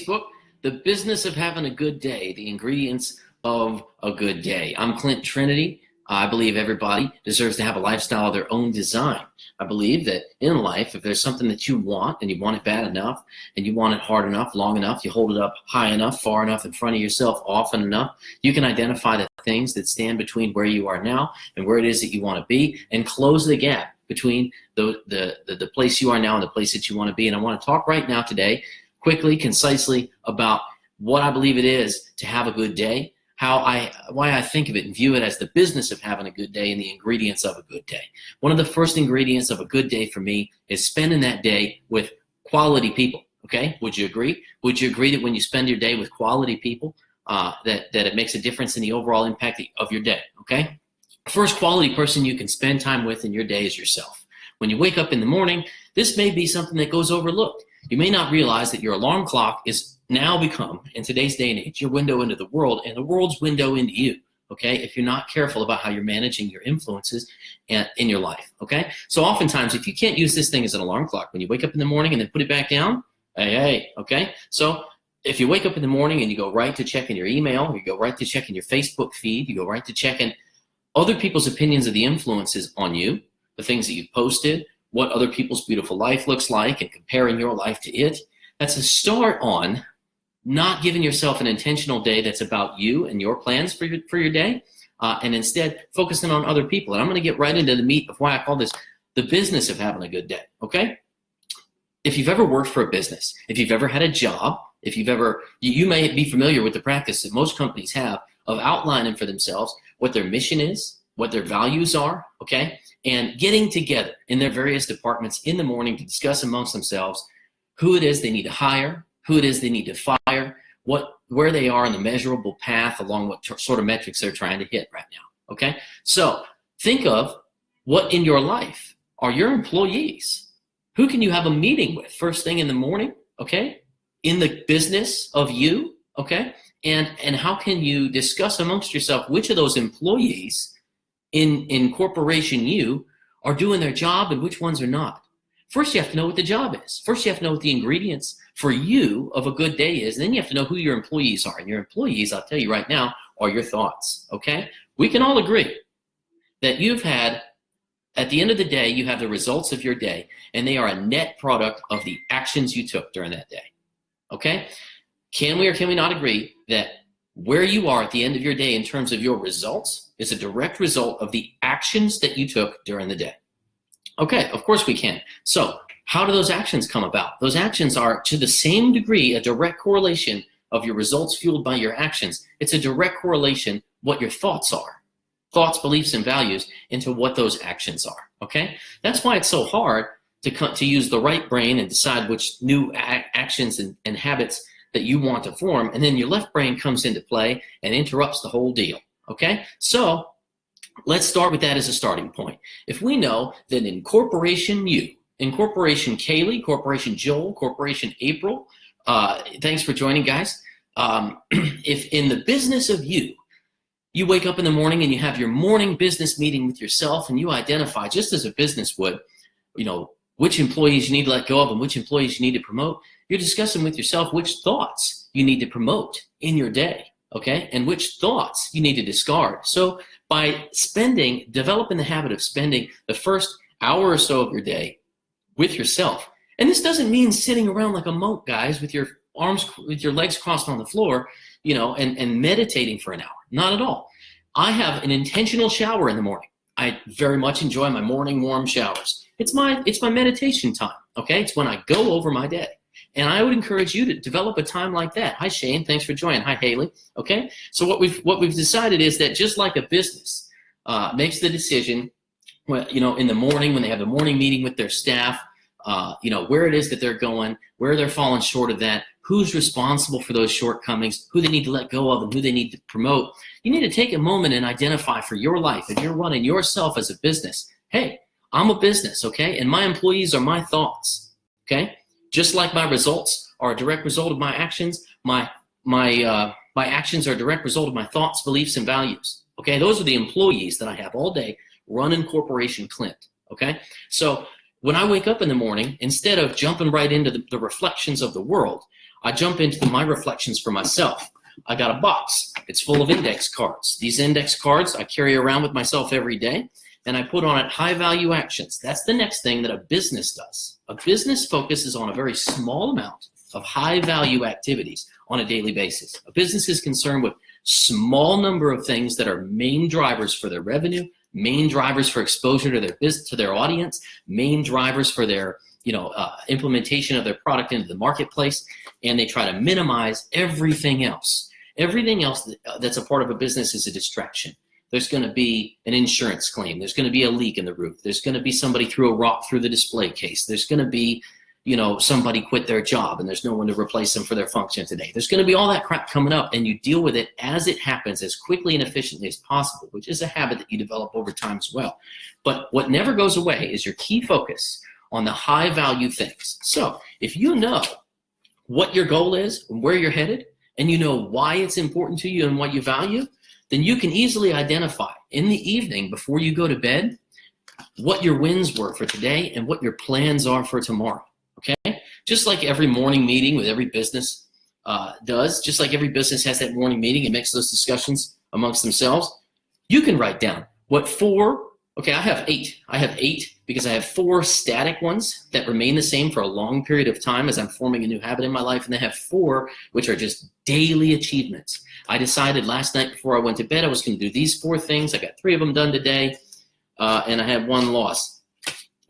Facebook, The Business of Having a Good Day, the ingredients of a good day. I'm Clint, Trinity. I believe everybody deserves to have a lifestyle of their own design. I believe that in life, if there's something that you want and you want it bad enough and you want it hard enough, long enough, you hold it up high enough, far enough in front of yourself, often enough, you can identify the things that stand between where you are now and where it is that you want to be and close the gap between the place you are now and the place that you want to be. And I want to talk right now today, quickly, concisely, about what I believe it is to have a good day, why I think of it and view it as the business of having a good day and the ingredients of a good day. One of the first ingredients of a good day for me is spending that day with quality people. Okay, would you agree? Would you agree that when you spend your day with quality people, that it makes a difference in the overall impact of your day? Okay, first quality person you can spend time with in your day is yourself. When you wake up in the morning, this may be something that goes overlooked. You may not realize that your alarm clock is now become, in today's day and age, your window into the world and the world's window into you, okay, if you're not careful about how you're managing your influences in your life, okay? So oftentimes, if you can't use this thing as an alarm clock, when you wake up in the morning and then put it back down, hey, okay? So if you wake up in the morning and you go right to checking your email, you go right to checking your Facebook feed, you go right to checking other people's opinions of the influences on you, the things that you've posted, what other people's beautiful life looks like, and comparing your life to it, that's a start on not giving yourself an intentional day that's about you and your plans for your day, and instead focusing on other people. And I'm going to get right into the meat of why I call this the business of having a good day, okay? If you've ever worked for a business, if you've ever had a job, if you've ever, you may be familiar with the practice that most companies have of outlining for themselves what their mission is, what their values are, okay? And getting together in their various departments in the morning to discuss amongst themselves who it is they need to hire, who it is they need to fire, where they are in the measurable path along what sort of metrics they're trying to hit right now, okay? So think of what in your life are your employees. Who can you have a meeting with first thing in the morning, okay? In the business of you, okay? And how can you discuss amongst yourself which of those employees in corporation you are doing their job and which ones are not? First, you have to know what the job is. First, you have to know what the ingredients for you of a good day is. And then you have to know who your employees are. And your employees, I'll tell you right now, are your thoughts, okay? We can all agree that you've had, at the end of the day, you have the results of your day, and they are a net product of the actions you took during that day, okay? Can we or can we not agree that where you are at the end of your day in terms of your results is a direct result of the actions that you took during the day? Okay, of course we can. So how do those actions come about? Those actions are, to the same degree, a direct correlation of your results fueled by your actions. It's a direct correlation what your thoughts are. Thoughts, beliefs, and values into what those actions are, okay? That's why it's so hard to use the right brain and decide which new actions and habits that you want to form, and then your left brain comes into play and interrupts the whole deal, okay? So let's start with that as a starting point. If we know that in Corporation You, in Corporation Kaylee, Corporation Joel, Corporation April, thanks for joining, guys. If in the business of you, you wake up in the morning and you have your morning business meeting with yourself and you identify, just as a business would, you know, which employees you need to let go of and which employees you need to promote, you're discussing with yourself which thoughts you need to promote in your day, okay? And which thoughts you need to discard. So by developing the habit of spending the first hour or so of your day with yourself, and this doesn't mean sitting around like a monk, guys, with your legs crossed on the floor, you know, and meditating for an hour. Not at all. I have an intentional shower in the morning. I very much enjoy my morning warm showers. It's my meditation time, okay? It's when I go over my day. And I would encourage you to develop a time like that. Hi, Shane. Thanks for joining. Hi, Haley. Okay? So what we've decided is that just like a business makes the decision, you know, in the morning when they have the morning meeting with their staff, you know, where it is that they're going, where they're falling short of that, who's responsible for those shortcomings, who they need to let go of, and who they need to promote. You need to take a moment and identify for your life, if you're running yourself as a business, hey, I'm a business, okay? And my employees are my thoughts, okay? Just like my results are a direct result of my actions, my actions are a direct result of my thoughts, beliefs, and values, okay? Those are the employees that I have all day running Corporation Clint, okay? So when I wake up in the morning, instead of jumping right into the reflections of the world, I jump into my reflections for myself. I got a box. It's full of index cards. These index cards I carry around with myself every day, and I put on it high value actions. That's the next thing that a business does. A business focuses on a very small amount of high value activities on a daily basis. A business is concerned with small number of things that are main drivers for their revenue, main drivers for exposure to their business, to their audience, main drivers for their implementation of their product into the marketplace, and they try to minimize everything else. Everything else that's a part of a business is a distraction. There's going to be an insurance claim. There's going to be a leak in the roof. There's going to be somebody threw a rock through the display case. There's going to be, somebody quit their job and there's no one to replace them for their function today. There's going to be all that crap coming up, and you deal with it as it happens as quickly and efficiently as possible, which is a habit that you develop over time as well. But what never goes away is your key focus on the high value things. So if you know what your goal is and where you're headed, and you know why it's important to you and what you value, then you can easily identify in the evening before you go to bed what your wins were for today and what your plans are for tomorrow, okay? Just like every morning meeting with every business does, just like every business has that morning meeting and makes those discussions amongst themselves, you can write down what I have eight because I have 4 static ones that remain the same for a long period of time as I'm forming a new habit in my life, and I have 4 which are just daily achievements. I decided last night before I went to bed I was going to do these 4 things. I got 3 of them done today, and I had 1 loss,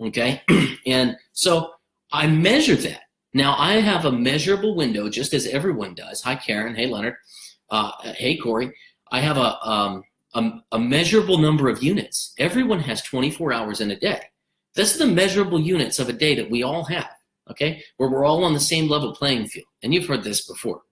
okay? And so I measure that. Now I have a measurable window, just as everyone does. Hi, Karen. Hey, Leonard. Hey, Corey. I have a measurable number of units. Everyone has 24 hours in a day. That's the measurable units of a day that we all have, okay? Where we're all on the same level playing field. And you've heard this before.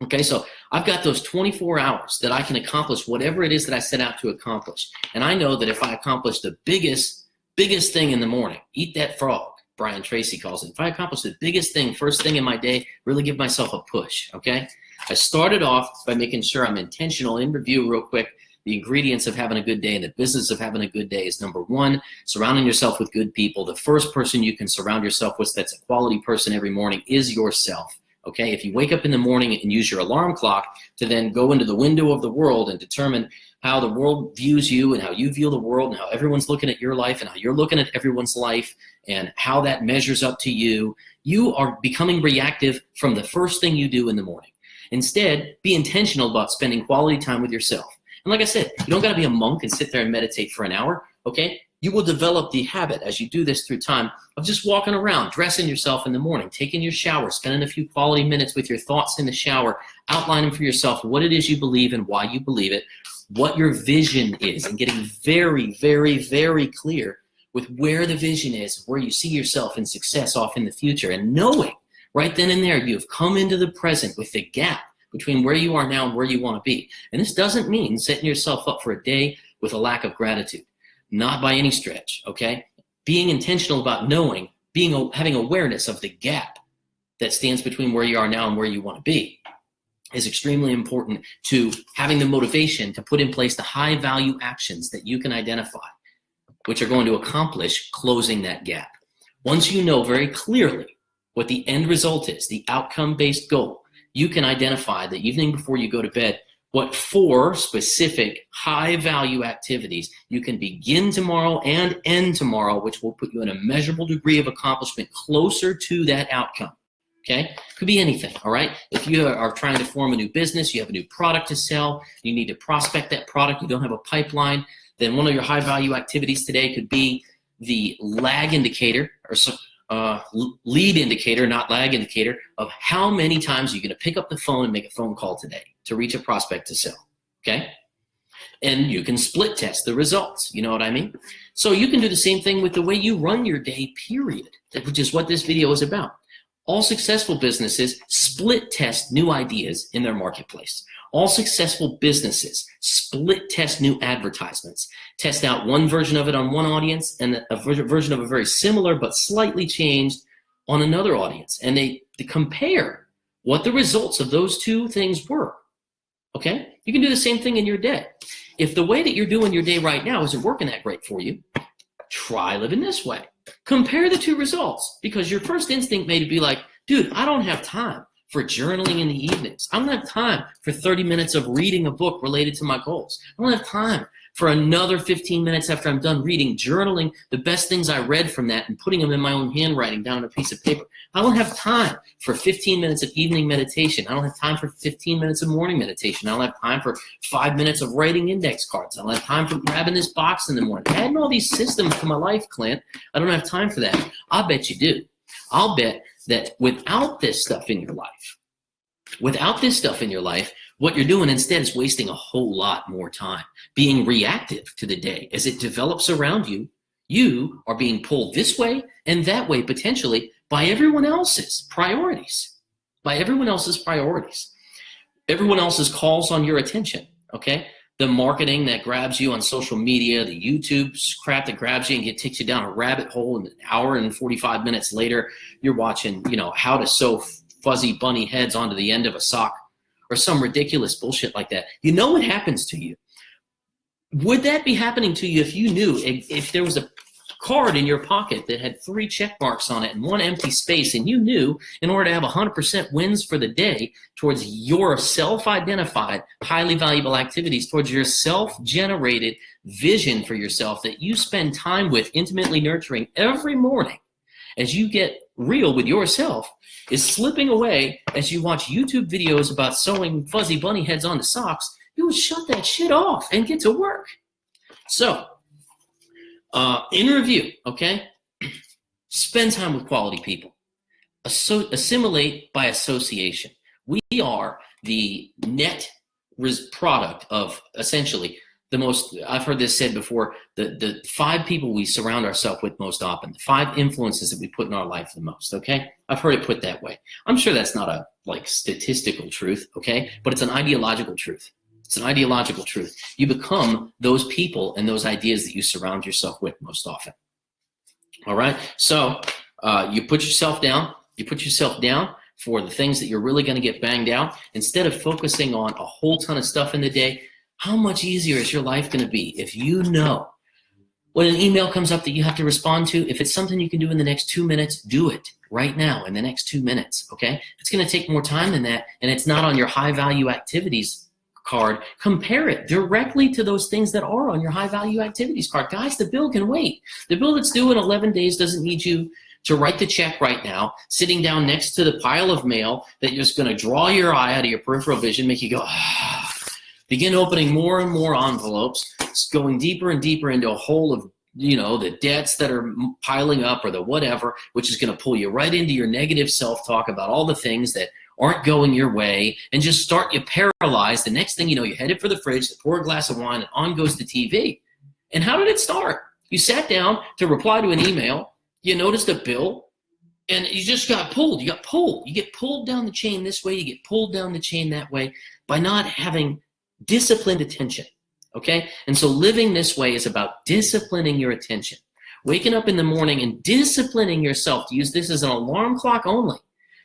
Okay, so I've got those 24 hours that I can accomplish whatever it is that I set out to accomplish. And I know that if I accomplish the biggest thing in the morning, eat that frog, Brian Tracy calls it. If I accomplish the biggest thing, first thing in my day, really give myself a push, okay? I started off by making sure I'm intentional. In review real quick, the ingredients of having a good day and the business of having a good day is number 1, surrounding yourself with good people. The first person you can surround yourself with that's a quality person every morning is yourself. Okay, if you wake up in the morning and use your alarm clock to then go into the window of the world and determine how the world views you and how you view the world and how everyone's looking at your life and how you're looking at everyone's life and how that measures up to you, you are becoming reactive from the first thing you do in the morning. Instead, be intentional about spending quality time with yourself. And like I said, you don't got to be a monk and sit there and meditate for an hour, okay? You will develop the habit as you do this through time of just walking around, dressing yourself in the morning, taking your shower, spending a few quality minutes with your thoughts in the shower, outlining for yourself what it is you believe and why you believe it, what your vision is, and getting very, very, very clear with where the vision is, where you see yourself in success off in the future, and knowing right then and there you've come into the present with the gap between where you are now and where you want to be. And this doesn't mean setting yourself up for a day with a lack of gratitude. Not by any stretch, okay? Being intentional about knowing, having awareness of the gap that stands between where you are now and where you want to be is extremely important to having the motivation to put in place the high value actions that you can identify, which are going to accomplish closing that gap. Once you know very clearly what the end result is, the outcome-based goal, you can identify the evening before you go to bed what 4 specific high-value activities you can begin tomorrow and end tomorrow, which will put you in a measurable degree of accomplishment closer to that outcome, okay? Could be anything, all right? If you are trying to form a new business, you have a new product to sell, you need to prospect that product, you don't have a pipeline, then one of your high-value activities today could be the lag indicator, or lead indicator, not lag indicator, of how many times you're going to pick up the phone and make a phone call today to reach a prospect to sell, okay? And you can split test the results, you know what I mean? So you can do the same thing with the way you run your day, period, which is what this video is about. All successful businesses split test new ideas in their marketplace. All successful businesses split test new advertisements, test out one version of it on one audience and a version of a very similar but slightly changed on another audience. And they compare what the results of those 2 things were. Okay? You can do the same thing in your day. If the way that you're doing your day right now isn't working that great for you, try living this way. Compare the 2 results, because your first instinct may be like, dude, I don't have time for journaling in the evenings. I don't have time for 30 minutes of reading a book related to my goals. I don't have time for another 15 minutes after I'm done reading, journaling the best things I read from that and putting them in my own handwriting down on a piece of paper. I don't have time for 15 minutes of evening meditation. I don't have time for 15 minutes of morning meditation. I don't have time for 5 minutes of writing index cards. I don't have time for grabbing this box in the morning. Adding all these systems to my life, Clint, I don't have time for that. I'll bet you do. I'll bet that without this stuff in your life, what you're doing instead is wasting a whole lot more time being reactive to the day. As it develops around you, you are being pulled this way and that way potentially by everyone else's priorities. Everyone else's calls on your attention, okay? The marketing that grabs you on social media, the YouTube crap that grabs you and takes you down a rabbit hole, and an hour and 45 minutes later, you're watching, how to sew fuzzy bunny heads onto the end of a sock or some ridiculous bullshit like that. You know what happens to you. Would that be happening to you if you knew if there was a card in your pocket that had 3 check marks on it and 1 empty space, and you knew in order to have 100% wins for the day towards your self-identified, highly valuable activities, towards your self-generated vision for yourself that you spend time with, intimately nurturing every morning as you get real with yourself, is slipping away as you watch YouTube videos about sewing fuzzy bunny heads onto socks, you would shut that shit off and get to work. So, in review, okay? Spend time with quality people. Assimilate by association. We are the net product of essentially the most, I've heard this said before, the 5 people we surround ourselves with most often, the 5 influences that we put in our life the most, okay? I've heard it put that way. I'm sure that's not a statistical truth, okay? But it's an ideological truth. It's an ideological truth. You become those people and those ideas that you surround yourself with most often. All right? So you put yourself down. You put yourself down for the things that you're really going to get banged out. Instead of focusing on a whole ton of stuff in the day, how much easier is your life going to be if you know when an email comes up that you have to respond to, if it's something you can do in the next 2 minutes, do it right now in the next 2 minutes, okay? It's going to take more time than that, and it's not on your high-value activities card. Compare it directly to those things that are on your high-value activities card. Guys, the bill can wait. The bill that's due in 11 days doesn't need you to write the check right now, sitting down next to the pile of mail that you're just going to draw your eye out of your peripheral vision, make you go, ah. Begin opening more and more envelopes, going deeper and deeper into a hole of, the debts that are piling up or the whatever, which is going to pull you right into your negative self-talk about all the things that aren't going your way and just start you paralyzed. The next thing you know, you're headed for the fridge, to pour a glass of wine, and on goes the TV. And how did it start? You sat down to reply to an email, you noticed a bill, and you just got pulled. You got pulled. You get pulled down the chain this way, you get pulled down the chain that way by not having disciplined attention, okay? And so living this way is about disciplining your attention. Waking up in the morning and disciplining yourself to use this as an alarm clock only.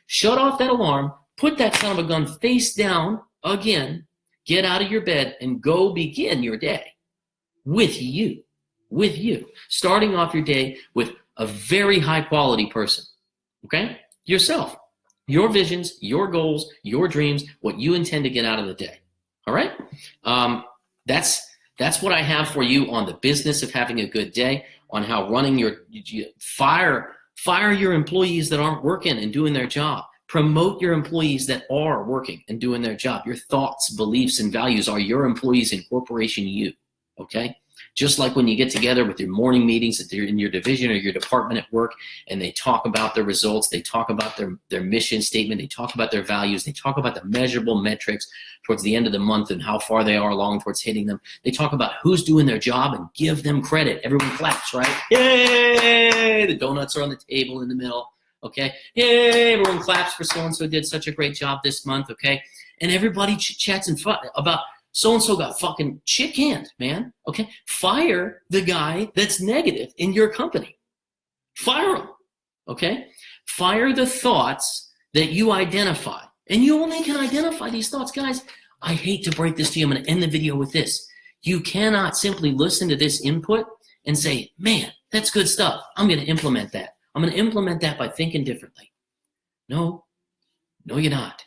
Shut off that alarm, put that son of a gun face down again, get out of your bed, and go begin your day with you. Starting off your day with a very high quality person, okay? Yourself, your visions, your goals, your dreams, what you intend to get out of the day. All right, that's what I have for you on the business of having a good day, on how running fire your employees that aren't working and doing their job. Promote your employees that are working and doing their job. Your thoughts, beliefs, and values are your employees in corporation you, okay? Just like when you get together with your morning meetings in your division or your department at work, and they talk about their results, they talk about their mission statement, they talk about their values, they talk about the measurable metrics towards the end of the month and how far they are along towards hitting them. They talk about who's doing their job and give them credit. Everyone claps, right? Yay! The donuts are on the table in the middle, okay? Yay! Everyone claps for so-and-so did such a great job this month, okay? And everybody chats and about so-and-so got fucking shit canned, man, okay? Fire the guy that's negative in your company. Fire him, okay? Fire the thoughts that you identify. And you only can identify these thoughts. Guys, I hate to break this to you. I'm going to end the video with this. You cannot simply listen to this input and say, man, that's good stuff. I'm going to implement that. I'm going to implement that by thinking differently. No, No, you're not.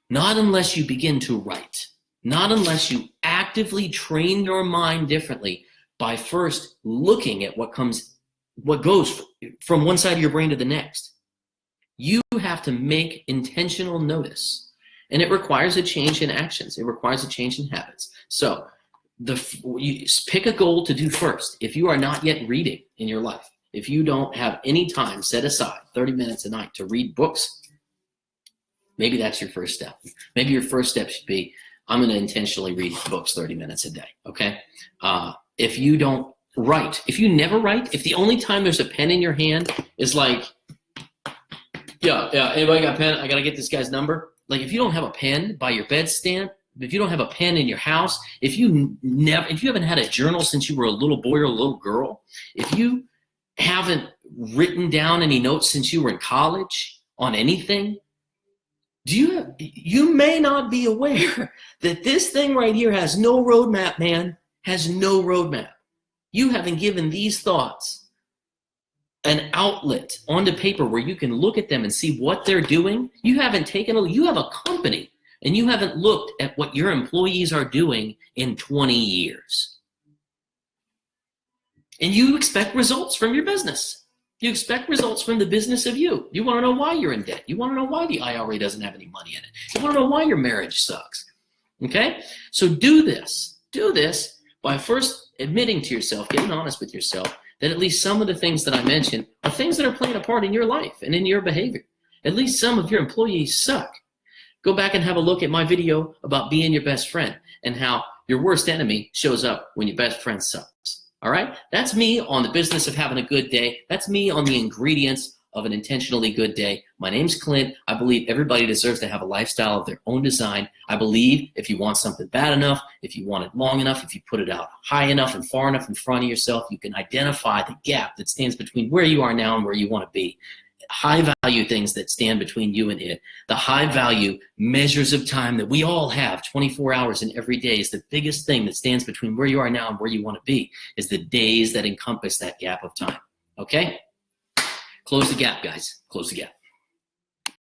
Not unless you begin to write. Not unless you actively train your mind differently by first looking at what goes from one side of your brain to the next. You have to make intentional notice, and it requires a change in actions. It requires a change in habits. So you pick a goal to do first. If you are not yet reading in your life, if you don't have any time set aside, 30 minutes a night to read books, maybe that's your first step. Maybe your first step should be, I'm going to intentionally read books 30 minutes a day, okay? If you don't write, if you never write, if the only time there's a pen in your hand is like, yeah, anybody got a pen? I got to get this guy's number. Like, if you don't have a pen by your bedstand, if you don't have a pen in your house, if you haven't had a journal since you were a little boy or a little girl, if you haven't written down any notes since you were in college on anything, you may not be aware that this thing right here has no roadmap, man, has no roadmap. You haven't given these thoughts an outlet onto paper where you can look at them and see what they're doing. You have a company, and you haven't looked at what your employees are doing in 20 years. And you expect results from your business. You expect results from the business of you. You want to know why you're in debt. You want to know why the IRA doesn't have any money in it. You want to know why your marriage sucks. Okay? So do this. Do this by first admitting to yourself, getting honest with yourself, that at least some of the things that I mentioned are things that are playing a part in your life and in your behavior. At least some of your employees suck. Go back and have a look at my video about being your best friend and how your worst enemy shows up when your best friend sucks. All right? That's me on the business of having a good day. That's me on the ingredients of an intentionally good day. My name's Clint. I believe everybody deserves to have a lifestyle of their own design. I believe if you want something bad enough, if you want it long enough, if you put it out high enough and far enough in front of yourself, you can identify the gap that stands between where you are now and where you want to be. High value things that stand between you and it. The high value measures of time that we all have, 24 hours in every day, is the biggest thing that stands between where you are now and where you want to be, is the days that encompass that gap of time. Okay? Close the gap, guys. Close the gap.